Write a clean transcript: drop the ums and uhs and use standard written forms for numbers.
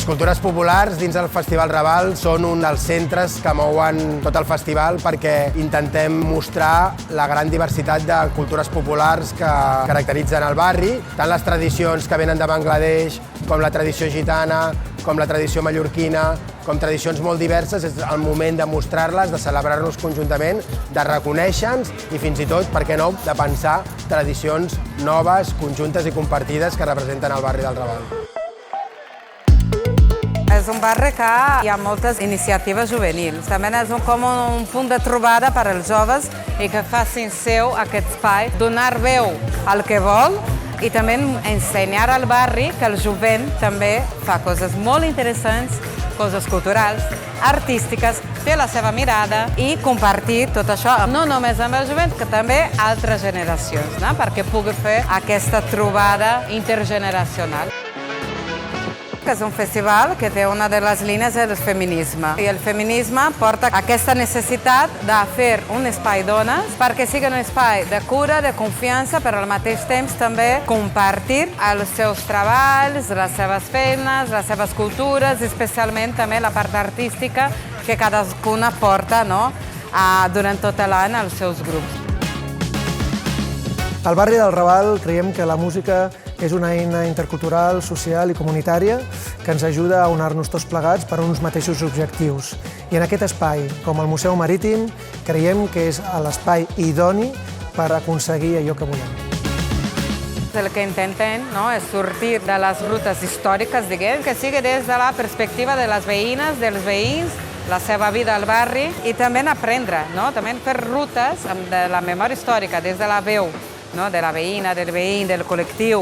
Les cultures populars dins del Festival Raval són un dels centres que mouen tot el festival perquè intentem mostrar la gran diversitat de cultures populars que caracteritzen el barri, tant les tradicions que venen de Bangladesh, com la tradició gitana, com la tradició mallorquina, com tradicions molt diverses. És el moment de mostrar-les, de celebrar-nos conjuntament, de reconèixer-nos i fins i tot, per què no, de pensar tradicions noves, conjuntes i compartides que representen el barri del Raval. És un barri que hi ha moltes iniciatives juvenils. També és com un punt de trobada per als joves i que facin seu aquest espai, donar veu al que vol i també ensenyar al barri que el jovent també fa coses molt interessants, coses culturals, artístiques, té la seva mirada i compartir tot això, no només amb el jovent, que també altres generacions, no? Perquè pugui fer aquesta trobada intergeneracional. És un festival que té una de les línies del feminisme. I el feminisme porta aquesta necessitat de fer un espai dones perquè sigui un espai de cura, de confiança, però al mateix temps també compartir els seus treballs, les seves feines, les seves cultures, especialment també la part artística que cadascuna porta durant tot l'any als seus grups. Al barri del Raval creiem que la música és una eina intercultural, social i comunitària que ens ajuda a unar-nos tots plegats per uns mateixos objectius. I en aquest espai, com el Museu Marítim, creiem que és l'espai idoni per aconseguir allò que volem. El que intentem és sortir de les rutes històriques, diguem, que sigui des de la perspectiva de les veïnes, dels veïns, la seva vida al barri i també aprendre, també fer rutes de la memòria històrica des de la veu de la veïna, del veí, del col·lectiu.